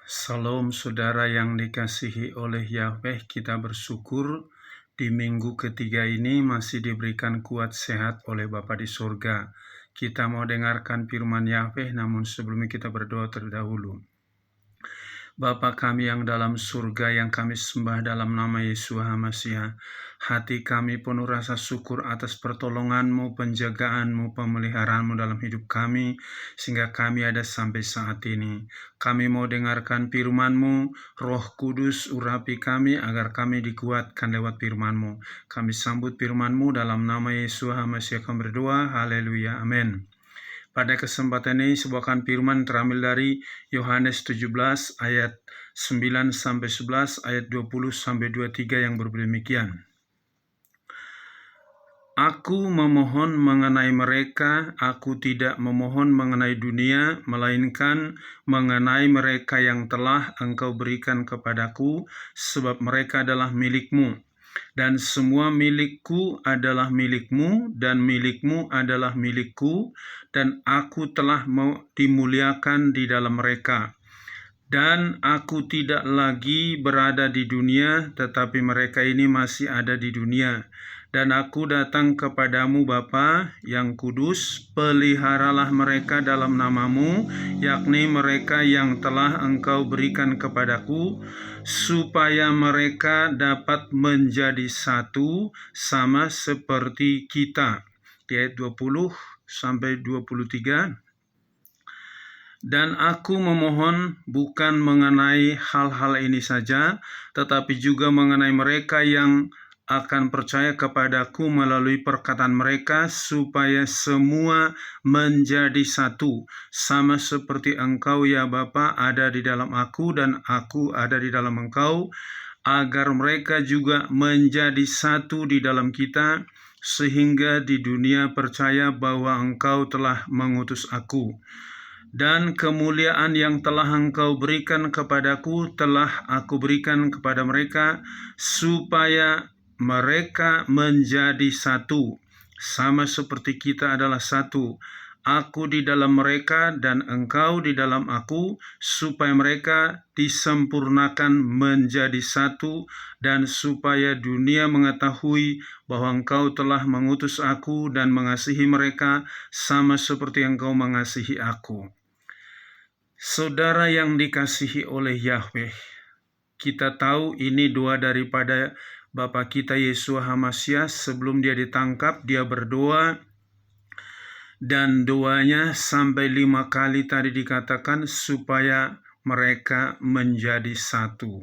Salam saudara yang dikasihi oleh Yahweh, kita bersyukur di minggu ketiga ini masih diberikan kuat sehat oleh Bapa di surga. Kita mau dengarkan firman Yahweh, namun sebelumnya kita berdoa terlebih dahulu. Bapa kami yang dalam surga, yang kami sembah dalam nama Yesus HaMasiah, hati kami penuh rasa syukur atas pertolongan-Mu, penjagaan-Mu, pemeliharaanmu dalam hidup kami, sehingga kami ada sampai saat ini. Kami mau dengarkan firman-Mu, Roh Kudus urapi kami agar kami dikuatkan lewat firman-Mu. Kami sambut firman-Mu dalam nama Yesus HaMasiah kami berdoa, haleluya, amin. Pada kesempatan ini sebuah firman terambil dari Yohanes 17 ayat 9-11, ayat 20-23 yang berbunyi demikian. Aku memohon mengenai mereka, aku tidak memohon mengenai dunia, melainkan mengenai mereka yang telah Engkau berikan kepadaku, sebab mereka adalah milik-Mu. Dan semua milikku adalah milikmu, dan milikmu adalah milikku, dan aku telah dimuliakan di dalam mereka. Dan aku tidak lagi berada di dunia, tetapi mereka ini masih ada di dunia. Dan aku datang kepadamu Bapa yang kudus, peliharalah mereka dalam namamu, yakni mereka yang telah Engkau berikan kepadaku, supaya mereka dapat menjadi satu sama seperti kita. Di ayat 20-23. Dan aku memohon bukan mengenai hal-hal ini saja, tetapi juga mengenai mereka yang akan percaya kepadaku melalui perkataan mereka, supaya semua menjadi satu, sama seperti Engkau ya Bapa ada di dalam aku dan aku ada di dalam Engkau, agar mereka juga menjadi satu di dalam kita, sehingga di dunia percaya bahwa Engkau telah mengutus aku. Dan kemuliaan yang telah Engkau berikan kepadaku telah aku berikan kepada mereka, supaya mereka menjadi satu, sama seperti kita adalah satu. Aku di dalam mereka dan Engkau di dalam aku, supaya mereka disempurnakan menjadi satu, dan supaya dunia mengetahui bahwa Engkau telah mengutus aku dan mengasihi mereka sama seperti Engkau mengasihi aku. Saudara yang dikasihi oleh Yahweh, kita tahu ini doa daripada Bapa kita Yesus HaMasiah. Sebelum dia ditangkap, dia berdoa, dan doanya sampai 5 kali tadi dikatakan supaya mereka menjadi satu.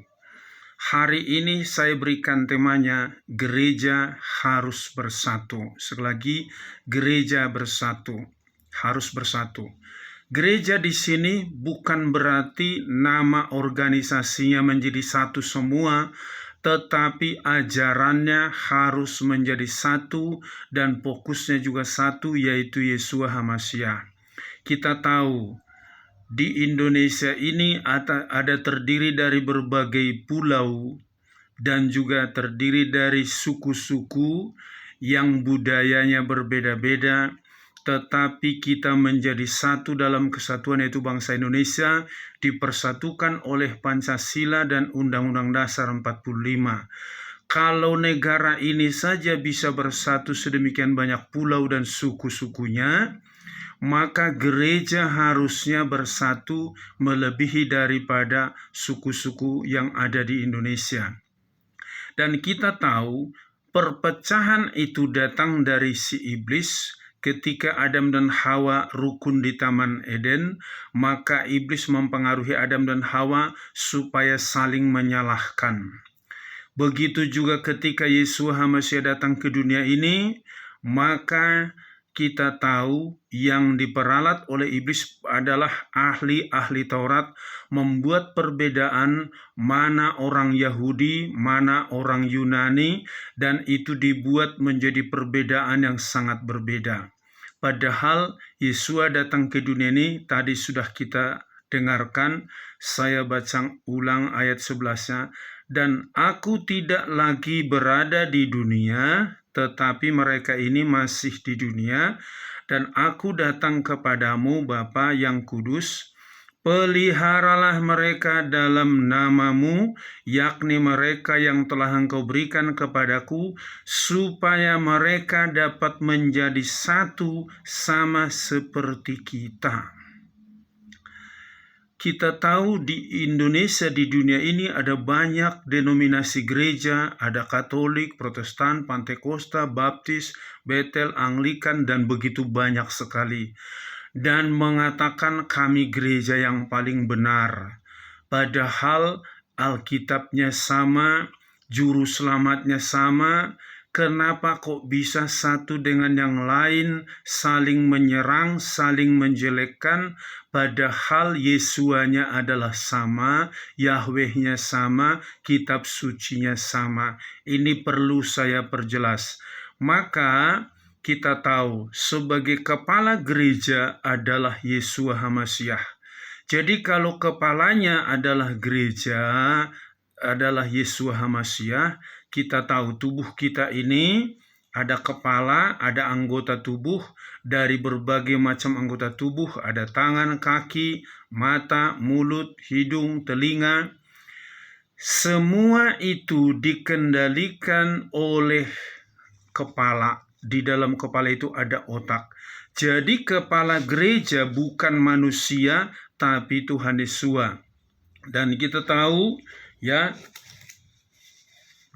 Hari ini saya berikan temanya, gereja harus bersatu. Sekali lagi, gereja bersatu, harus bersatu. Gereja di sini bukan berarti nama organisasinya menjadi satu semua, tetapi ajarannya harus menjadi satu dan fokusnya juga satu, yaitu Yesus HaMasiah. Kita tahu di Indonesia ini ada terdiri dari berbagai pulau dan juga terdiri dari suku-suku yang budayanya berbeda-beda, tetapi kita menjadi satu dalam kesatuan, yaitu bangsa Indonesia, dipersatukan oleh Pancasila dan Undang-Undang Dasar 45. Kalau negara ini saja bisa bersatu sedemikian banyak pulau dan suku-sukunya, maka gereja harusnya bersatu melebihi daripada suku-suku yang ada di Indonesia. Dan kita tahu perpecahan itu datang dari si iblis. Ketika Adam dan Hawa rukun di Taman Eden, maka iblis mempengaruhi Adam dan Hawa supaya saling menyalahkan. Begitu juga ketika Yesus HaMasiah datang ke dunia ini, maka kita tahu yang diperalat oleh iblis adalah ahli-ahli Taurat, membuat perbedaan mana orang Yahudi, mana orang Yunani, dan itu dibuat menjadi perbedaan yang sangat berbeda. Padahal Yesus datang ke dunia ini, tadi sudah kita dengarkan, saya baca ulang ayat 11-nya. Dan aku tidak lagi berada di dunia, tetapi mereka ini masih di dunia, dan aku datang kepadamu Bapa yang kudus, peliharalah mereka dalam namamu, yakni mereka yang telah Engkau berikan kepadaku, supaya mereka dapat menjadi satu sama seperti kita. Kita tahu di Indonesia, di dunia ini ada banyak denominasi gereja, ada Katolik, Protestan, Pantekosta, Baptis, Betel, Anglikan, dan begitu banyak sekali. Dan mengatakan kami gereja yang paling benar. Padahal Alkitabnya sama, juru selamatnya sama. Kenapa kok bisa satu dengan yang lain saling menyerang, saling menjelekkan, padahal Yesuanya adalah sama, Yahwehnya sama, kitab sucinya sama. Ini perlu saya perjelas. Maka kita tahu sebagai kepala gereja adalah Yeshua HaMashiach. Jadi kalau kepalanya adalah gereja, adalah Yeshua HaMashiach, kita tahu tubuh kita ini ada kepala, ada anggota tubuh, dari berbagai macam anggota tubuh, ada tangan, kaki, mata, mulut, hidung, telinga. Semua itu dikendalikan oleh kepala. Di dalam kepala itu ada otak. Jadi kepala gereja bukan manusia, tapi Tuhan Yesus. Dan kita tahu ya,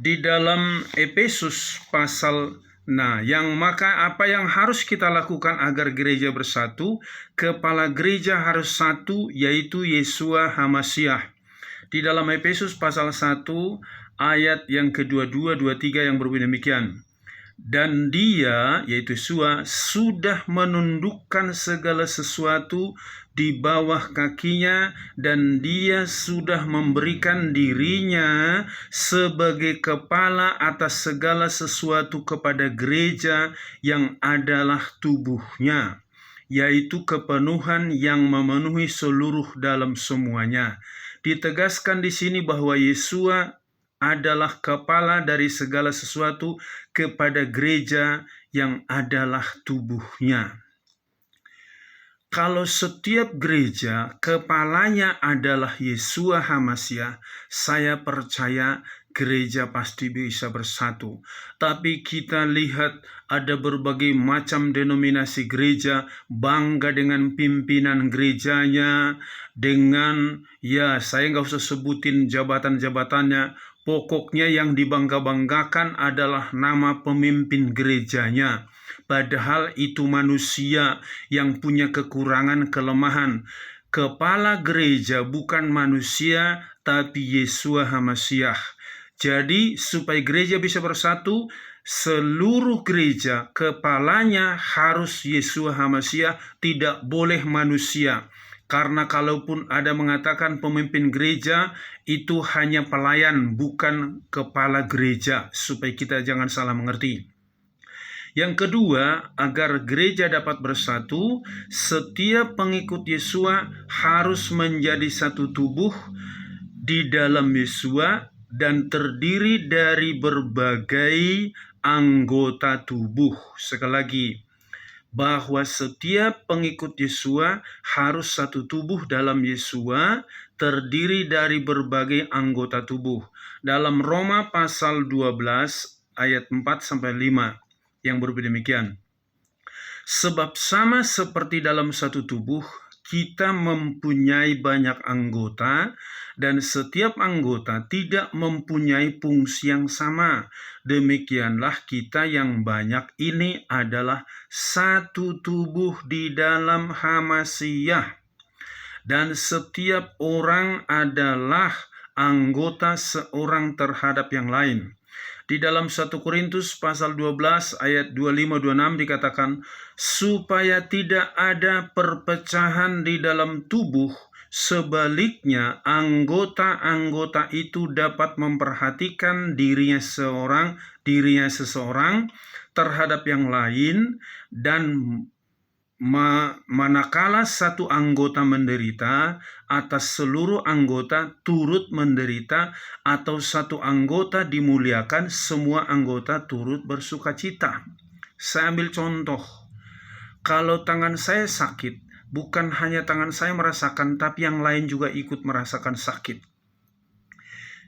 di dalam Efesus pasal maka apa yang harus kita lakukan agar gereja bersatu? Kepala gereja harus satu, yaitu Yeshua HaMashiach. Di dalam Efesus pasal 1 ayat yang ke-22, 23 yang berbunyi demikian. Dan dia, yaitu Yeshua, sudah menundukkan segala sesuatu di bawah kakinya, dan dia sudah memberikan dirinya sebagai kepala atas segala sesuatu kepada gereja yang adalah tubuhnya, yaitu kepenuhan yang memenuhi seluruh dalam semuanya. Ditegaskan di sini bahwa Yeshua adalah kepala dari segala sesuatu kepada gereja yang adalah tubuhnya. Kalau setiap gereja kepalanya adalah Yeshua HaMashiach, saya percaya gereja pasti bisa bersatu. Tapi kita lihat ada berbagai macam denominasi gereja, bangga dengan pimpinan gerejanya, dengan saya nggak usah sebutin jabatan-jabatannya. Pokoknya yang dibangga-banggakan adalah nama pemimpin gerejanya. Padahal itu manusia yang punya kekurangan, kelemahan. Kepala gereja bukan manusia, tapi Yeshua HaMashiach. Jadi supaya gereja bisa bersatu, seluruh gereja kepalanya harus Yeshua HaMashiach, tidak boleh manusia. Karena kalaupun ada mengatakan pemimpin gereja itu hanya pelayan, bukan kepala gereja, supaya kita jangan salah mengerti. Yang kedua, agar gereja dapat bersatu, setiap pengikut Yeshua harus menjadi satu tubuh di dalam Yeshua dan terdiri dari berbagai anggota tubuh. Sekali lagi, bahwa setiap pengikut Yeshua harus satu tubuh dalam Yeshua, terdiri dari berbagai anggota tubuh. Dalam Roma pasal 12 ayat 4-5 yang berbunyi demikian. Sebab sama seperti dalam satu tubuh, kita mempunyai banyak anggota, dan setiap anggota tidak mempunyai fungsi yang sama. Demikianlah kita yang banyak ini adalah satu tubuh di dalam HaMashiach, dan setiap orang adalah anggota seorang terhadap yang lain. Di dalam 1 Korintus pasal 12 ayat 25-26 dikatakan, supaya tidak ada perpecahan di dalam tubuh, sebaliknya anggota-anggota itu dapat memperhatikan dirinya seseorang terhadap yang lain, dan manakala satu anggota menderita, atas seluruh anggota turut menderita, atau satu anggota dimuliakan, semua anggota turut bersukacita. Saya ambil contoh. Kalau tangan saya sakit, Bukan hanya tangan saya merasakan, tapi yang lain juga ikut merasakan sakit.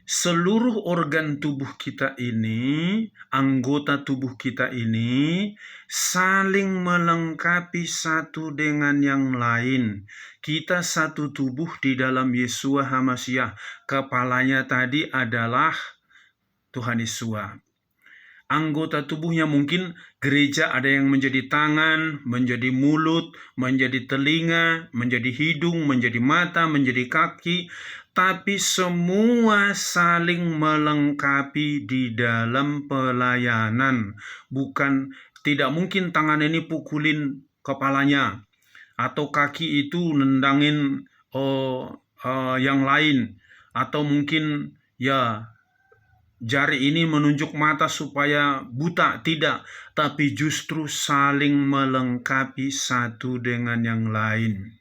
Seluruh organ tubuh kita ini, anggota tubuh kita ini, saling melengkapi satu dengan yang lain. Kita satu tubuh di dalam Yeshua HaMashiach. Kepalanya tadi adalah Tuhan Yesus. Anggota tubuhnya mungkin gereja ada yang menjadi tangan, menjadi mulut, menjadi telinga, menjadi hidung, menjadi mata, menjadi kaki, tapi semua saling melengkapi di dalam pelayanan. Tidak mungkin tangan ini pukulin kepalanya atau kaki itu nendangin yang lain, atau mungkin jari ini menunjuk mata supaya buta, tidak, tapi justru saling melengkapi satu dengan yang lain.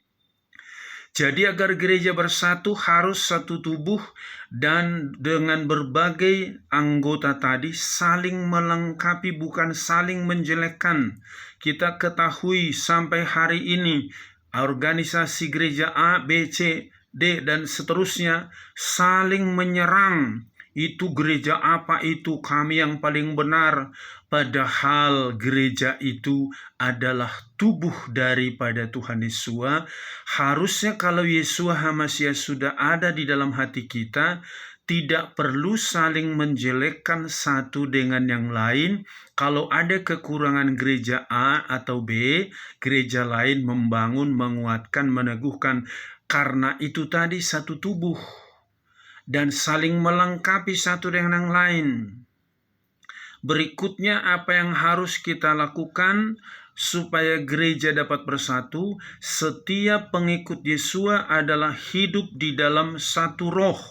Jadi agar gereja bersatu harus satu tubuh, dan dengan berbagai anggota tadi saling melengkapi, bukan saling menjelekkan. Kita ketahui sampai hari ini organisasi gereja A, B, C, D, dan seterusnya saling menyerang. Itu gereja apa, itu kami yang paling benar. Padahal gereja itu adalah tubuh daripada Tuhan Yesus. Harusnya kalau Yeshua HaMashiach sudah ada di dalam hati kita, tidak perlu saling menjelekkan satu dengan yang lain. Kalau ada kekurangan gereja A atau B, gereja lain membangun, menguatkan, meneguhkan. Karena itu tadi satu tubuh dan saling melengkapi satu dengan yang lain. Berikutnya, apa yang harus kita lakukan supaya gereja dapat bersatu? Setiap pengikut Yeshua adalah hidup di dalam satu roh,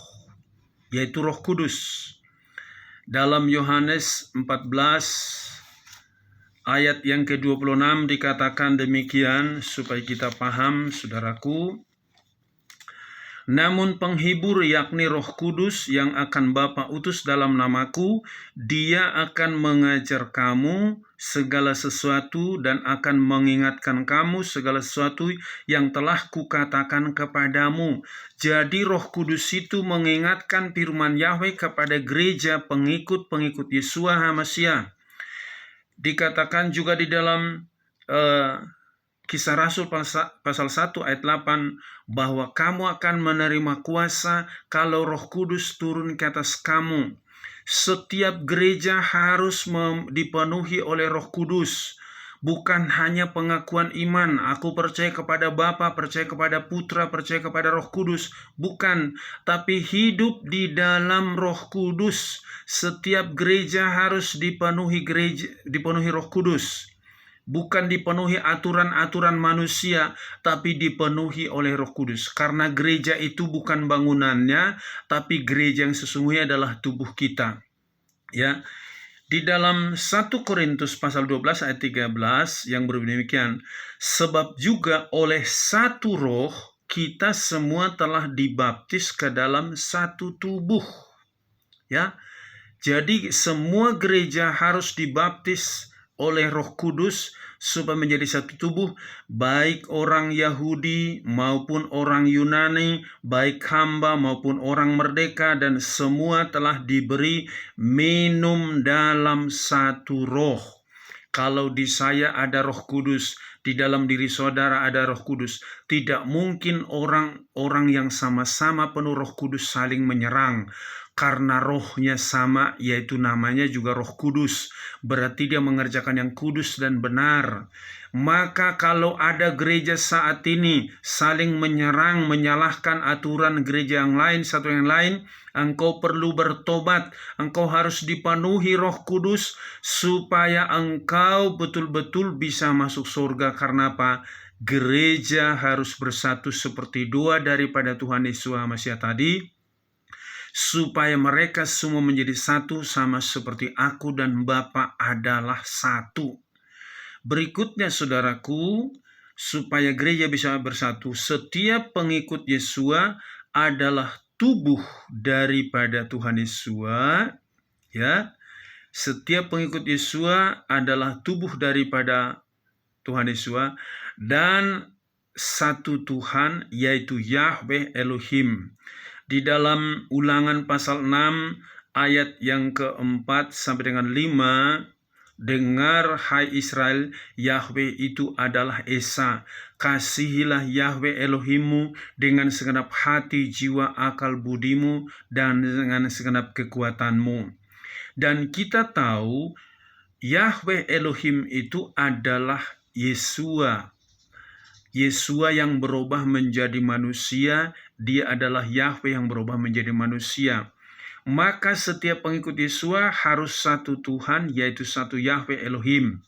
yaitu Roh Kudus. Dalam Yohanes 14 ayat yang ke-26 dikatakan demikian, supaya kita paham, saudaraku. Namun penghibur, yakni Roh Kudus yang akan Bapa utus dalam namaku, dia akan mengajar kamu segala sesuatu dan akan mengingatkan kamu segala sesuatu yang telah kukatakan kepadamu. Jadi Roh Kudus itu mengingatkan firman Yahweh kepada gereja pengikut-pengikut Yeshua HaMashiach. Dikatakan juga di dalam Kisah Rasul pasal 1 ayat 8, bahwa kamu akan menerima kuasa kalau Roh Kudus turun ke atas kamu. Setiap gereja harus dipenuhi oleh Roh Kudus. Bukan hanya pengakuan iman, aku percaya kepada Bapa, percaya kepada Putra, percaya kepada Roh Kudus. Bukan, tapi hidup di dalam Roh Kudus. Setiap gereja harus dipenuhi Roh Kudus. Bukan dipenuhi aturan-aturan manusia, tapi dipenuhi oleh Roh Kudus. Karena gereja itu bukan bangunannya, tapi gereja yang sesungguhnya adalah tubuh kita. Ya, di dalam 1 Korintus pasal 12 ayat 13 yang berbunyi demikian, sebab juga oleh satu roh kita semua telah dibaptis ke dalam satu tubuh. Ya, jadi semua gereja harus dibaptis oleh Roh Kudus supaya menjadi satu tubuh, baik orang Yahudi maupun orang Yunani, baik hamba maupun orang merdeka, dan semua telah diberi minum dalam satu roh. Kalau di saya ada Roh Kudus, di dalam diri saudara ada Roh Kudus, tidak mungkin orang-orang yang sama-sama penuh Roh Kudus saling menyerang. Karena rohnya sama, yaitu namanya juga Roh Kudus. Berarti dia mengerjakan yang kudus dan benar. Maka kalau ada gereja saat ini saling menyerang, menyalahkan aturan gereja yang lain, satu yang lain, engkau perlu bertobat. Engkau harus dipenuhi Roh Kudus supaya engkau betul-betul bisa masuk surga. Karena apa? Gereja harus bersatu seperti dua daripada Tuhan Yesus HaMashiach tadi, supaya mereka semua menjadi satu, sama seperti aku dan Bapa adalah satu. Berikutnya saudaraku, supaya gereja bisa bersatu, setiap pengikut Yeshua adalah tubuh daripada Tuhan Yeshua. Ya, setiap pengikut Yeshua adalah tubuh daripada Tuhan Yeshua, dan satu Tuhan, yaitu Yahweh Elohim. Di dalam Ulangan pasal 6 ayat yang keempat sampai dengan 5, dengar hai Israel, Yahweh itu adalah Esa. Kasihilah Yahweh Elohimmu dengan segenap hati, jiwa, akal, budimu, dan dengan segenap kekuatanmu. Dan kita tahu Yahweh Elohim itu adalah Yesua. Yesua yang berubah menjadi manusia, dia adalah Yahweh yang berubah menjadi manusia. Maka setiap pengikut Yesua harus satu Tuhan, yaitu satu Yahweh Elohim.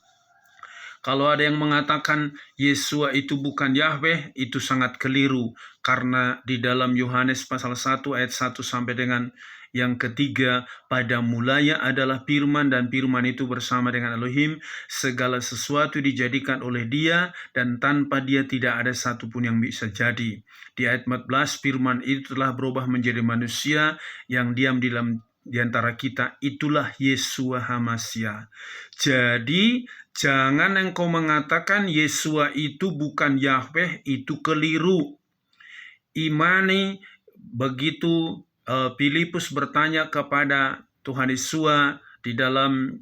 Kalau ada yang mengatakan Yesua itu bukan Yahweh, itu sangat keliru. Karena di dalam Yohanes pasal 1 ayat 1 sampai dengan yang ketiga, pada mulanya adalah firman, dan firman itu bersama dengan Elohim. Segala sesuatu dijadikan oleh dia, dan tanpa dia tidak ada satupun yang bisa jadi. Di ayat 14, firman itu telah berubah menjadi manusia yang diam di antara kita. Itulah Yesua HaMashiach. Jadi jangan engkau mengatakan Yesua itu bukan Yahweh, itu keliru. Imani begitu Filipus bertanya kepada Tuhan Yesua di dalam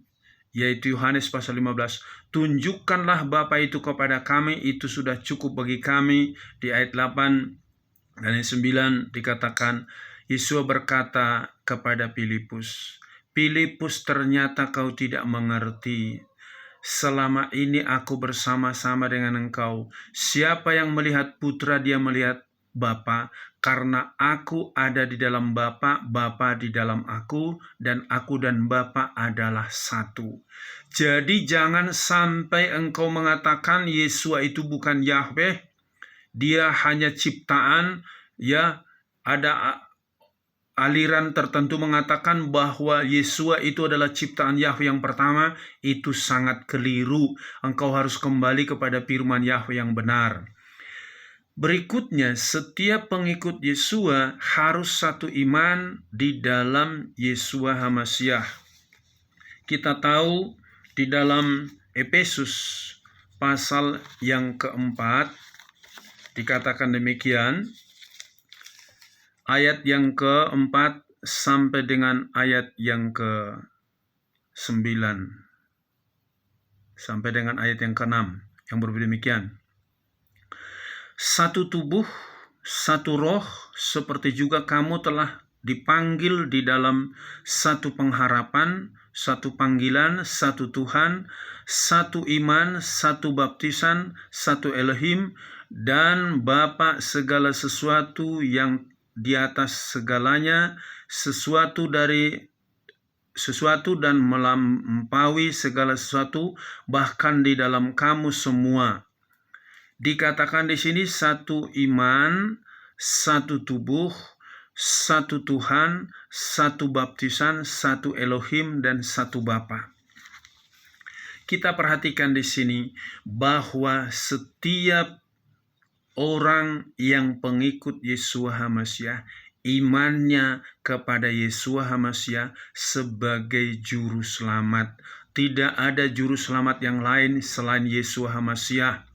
yaitu Yohanes pasal 15, tunjukkanlah Bapa itu kepada kami, itu sudah cukup bagi kami. Di ayat 8 dan ayat 9 dikatakan, Yesua berkata kepada Filipus, Filipus, ternyata kau tidak mengerti. Selama ini aku bersama-sama dengan engkau. Siapa yang melihat Putra, dia melihat Bapa, karena aku ada di dalam Bapa, Bapa di dalam aku, dan aku dan Bapa adalah satu. Jadi jangan sampai engkau mengatakan Yesua itu bukan Yahweh, dia hanya ciptaan. Ya, ada aliran tertentu mengatakan bahwa Yesua itu adalah ciptaan Yahweh yang pertama. Itu sangat keliru. Engkau harus kembali kepada firman Yahweh yang benar. Berikutnya, setiap pengikut Yesua harus satu iman di dalam Yesua HaMashiach. Kita tahu di dalam Efesus pasal yang keempat dikatakan demikian, ayat yang keempat sampai dengan ayat yang ke-9 sampai dengan ayat yang ke-6 yang berbeda demikian. Satu tubuh, satu roh, seperti juga kamu telah dipanggil di dalam satu pengharapan, satu panggilan, satu Tuhan, satu iman, satu baptisan, satu Elohim, dan Bapa segala sesuatu yang di atas segalanya, sesuatu dan melampaui segala sesuatu, bahkan di dalam kamu semua. Dikatakan di sini satu iman, satu tubuh, satu Tuhan, satu baptisan, satu Elohim, dan satu Bapa. Kita perhatikan di sini bahwa setiap orang yang pengikut Yesua HaMashiach, imannya kepada Yesua HaMashiach sebagai juru selamat. Tidak ada juru selamat yang lain selain Yesua HaMashiach.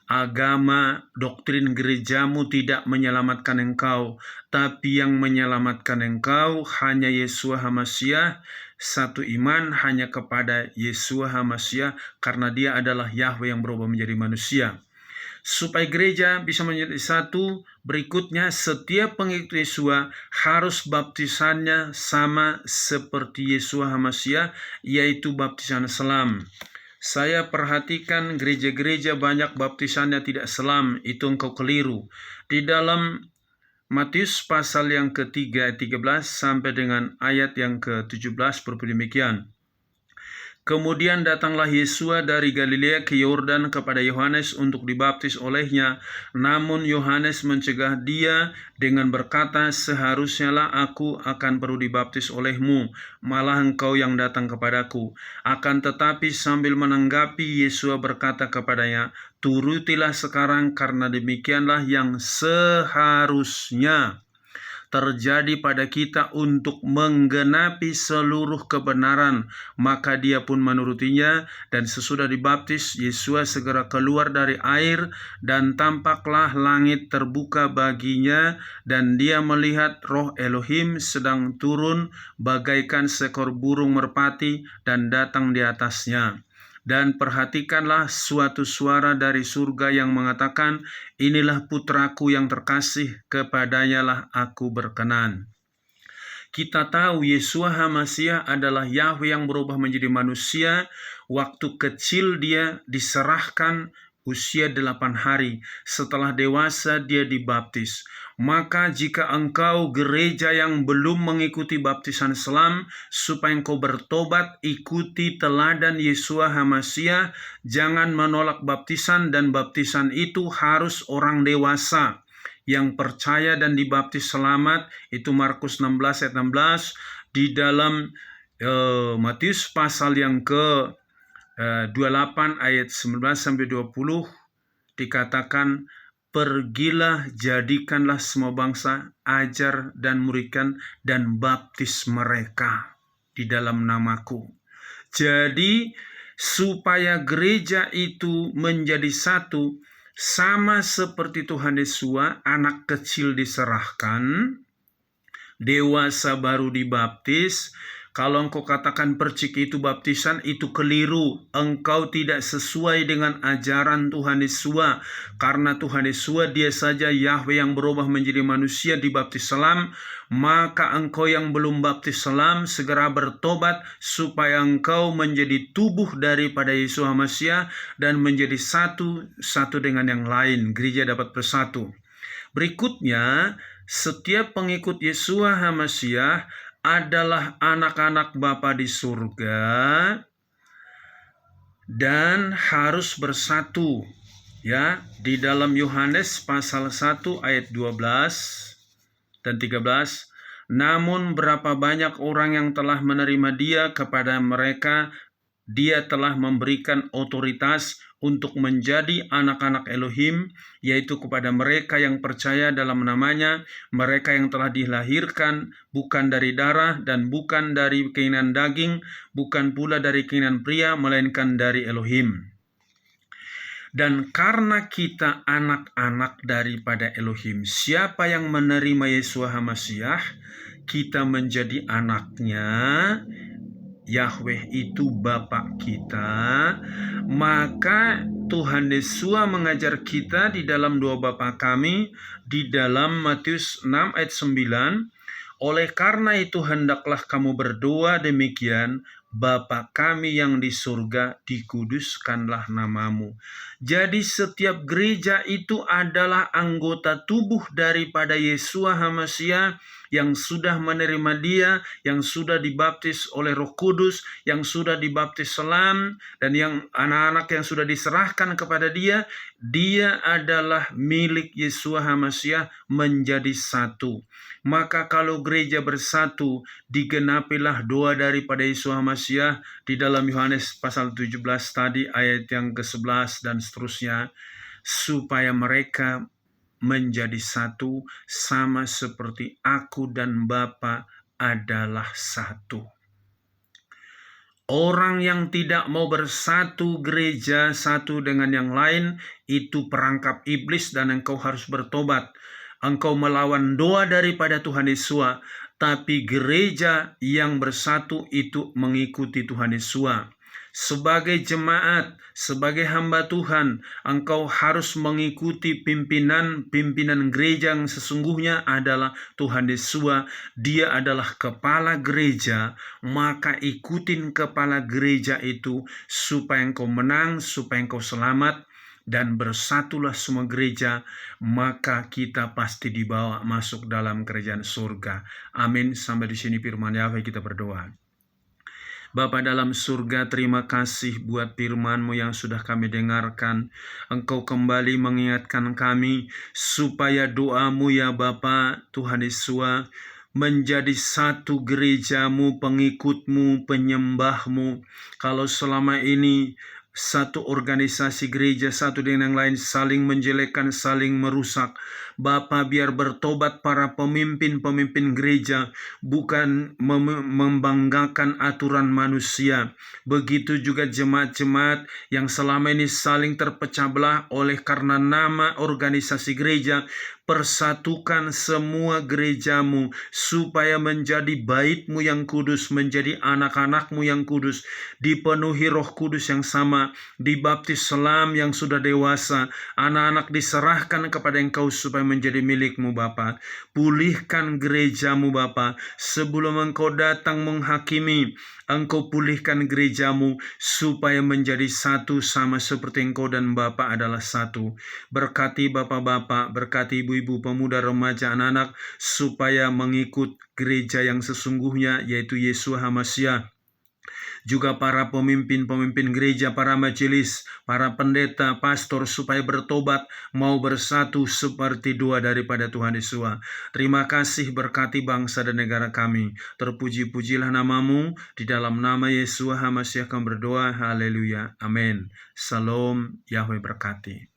Agama, doktrin gerejamu tidak menyelamatkan engkau, tapi yang menyelamatkan engkau hanya Yesua HaMashiach. Satu iman hanya kepada Yesua HaMashiach, karena dia adalah Yahweh yang berubah menjadi manusia. Supaya gereja bisa menjadi satu, berikutnya setiap pengikut Yesua harus baptisannya sama seperti Yesua HaMashiach, yaitu baptisan selam. Saya perhatikan gereja-gereja banyak baptisannya tidak selam, itu engkau keliru. Di dalam Matius pasal yang ketiga ayat 13 sampai dengan ayat yang ke-17 berbunyi demikian. Kemudian datanglah Yesua dari Galilea ke Yordan kepada Yohanes untuk dibaptis olehnya. Namun Yohanes mencegah dia dengan berkata, seharusnyalah aku akan perlu dibaptis olehmu, malah engkau yang datang kepadaku. Akan tetapi sambil menanggapi, Yesua berkata kepadanya, turutilah sekarang, karena demikianlah yang seharusnya. terjadi pada kita untuk menggenapi seluruh kebenaran. Maka dia pun menurutinya, dan sesudah dibaptis, Yesus segera keluar dari air, dan tampaklah langit terbuka baginya, dan dia melihat Roh Elohim sedang turun bagaikan seekor burung merpati dan datang di atasnya. Dan perhatikanlah suatu suara dari surga yang mengatakan, "Inilah putraku yang terkasih, kepadanyalah aku berkenan." Kita tahu Yeshua HaMashiach adalah Yahweh yang berubah menjadi manusia. Waktu kecil dia diserahkan usia 8 hari. Setelah dewasa dia dibaptis. Maka jika engkau gereja yang belum mengikuti baptisan selam, supaya engkau bertobat, ikuti teladan Yeshua HaMashiach, jangan menolak baptisan, dan baptisan itu harus orang dewasa yang percaya dan dibaptis selamat. Itu Markus 16 ayat 16. Di dalam Matius pasal yang ke 28 ayat 19-20 dikatakan, "Pergilah, jadikanlah semua bangsa, ajar dan muridkan, dan baptis mereka di dalam namaku." Jadi supaya gereja itu menjadi satu, sama seperti Tuhan Yesus, anak kecil diserahkan, dewasa baru dibaptis. Kalau engkau katakan percik itu baptisan, itu keliru. Engkau tidak sesuai dengan ajaran Tuhan Yesus. Karena Tuhan Yesus dia saja Yahweh yang berubah menjadi manusia dibaptis selam. Maka engkau yang belum baptis selam segera bertobat, supaya engkau menjadi tubuh daripada Yesus HaMashiach dan menjadi satu dengan yang lain. Gereja dapat bersatu. Berikutnya, setiap pengikut Yeshua HaMashiach adalah anak-anak Bapa di surga dan harus bersatu. Ya, di dalam Yohanes pasal 1 ayat 12 dan 13, "Namun berapa banyak orang yang telah menerima Dia, kepada mereka Dia telah memberikan otoritas untuk menjadi anak-anak Elohim, yaitu kepada mereka yang percaya dalam namanya, mereka yang telah dilahirkan bukan dari darah dan bukan dari keinginan daging, bukan pula dari keinginan pria, melainkan dari Elohim." Dan karena kita anak-anak daripada Elohim, siapa yang menerima Yeshua HaMashiach, kita menjadi anaknya. Yahweh itu Bapa kita. Maka Tuhan Yesus mengajar kita di dalam doa Bapa kami, di dalam Matius 6 ayat 9, "Oleh karena itu hendaklah kamu berdoa demikian, Bapa kami yang di surga, dikuduskanlah namamu." Jadi setiap gereja itu adalah anggota tubuh daripada Yeshua HaMashiach yang sudah menerima Dia, yang sudah dibaptis oleh Roh Kudus, yang sudah dibaptis selam, dan yang anak-anak yang sudah diserahkan kepada Dia. Dia adalah milik Yeshua HaMashiach, menjadi satu. Maka kalau gereja bersatu, digenapilah doa daripada Yeshua HaMashiach di dalam Yohanes pasal 17 tadi ayat yang ke-11 dan seterusnya, supaya mereka menjadi satu, sama seperti aku dan Bapa adalah satu. Orang yang tidak mau bersatu gereja satu dengan yang lain, itu perangkap iblis dan engkau harus bertobat. Engkau melawan doa daripada Tuhan Yesus, tapi gereja yang bersatu itu mengikuti Tuhan Yesus. Sebagai jemaat, sebagai hamba Tuhan, engkau harus mengikuti pimpinan gereja yang sesungguhnya adalah Tuhan Yesus. Dia adalah kepala gereja, maka ikutin kepala gereja itu supaya engkau menang, supaya engkau selamat. Dan bersatulah semua gereja, maka kita pasti dibawa masuk dalam kerajaan surga. Amin. Sampai di sini firman Yahweh, kita berdoa. Bapa dalam surga, terima kasih buat firman-Mu yang sudah kami dengarkan. Engkau kembali mengingatkan kami supaya doa-Mu ya Bapa, Tuhan Yesus, menjadi satu gereja-Mu, pengikut-Mu, penyembah-Mu. Kalau selama ini satu organisasi gereja satu dengan yang lain saling menjelekkan, saling merusak. Bapa, biar bertobat para pemimpin-pemimpin gereja, bukan membanggakan aturan manusia. Begitu juga jemaat-jemaat yang selama ini saling terpecah belah oleh karena nama organisasi gereja. Persatukan semua gerejamu supaya menjadi bait-Mu yang kudus, menjadi anak-anak-Mu yang kudus, dipenuhi Roh Kudus yang sama, dibaptis selam yang sudah dewasa. Anak-anak diserahkan kepada Engkau supaya menjadi milik-Mu Bapa. Pulihkan gerejamu Bapa, sebelum Engkau datang menghakimi. Engkau pulihkan gerejamu supaya menjadi satu sama seperti Engkau dan Bapa adalah satu. Berkati Bapak-bapak, berkati ibu-ibu, pemuda, remaja, anak-anak, supaya mengikut gereja yang sesungguhnya, yaitu Yesua HaMasyiah. Juga para pemimpin-pemimpin gereja, para majelis, para pendeta, pastor, supaya bertobat, mau bersatu seperti dua daripada Tuhan Yesus. Terima kasih, berkati bangsa dan negara kami. Terpuji-pujilah nama-Mu, di dalam nama Yesua HaMasyiah kami berdoa, haleluya, amin. Shalom, Yahweh berkati.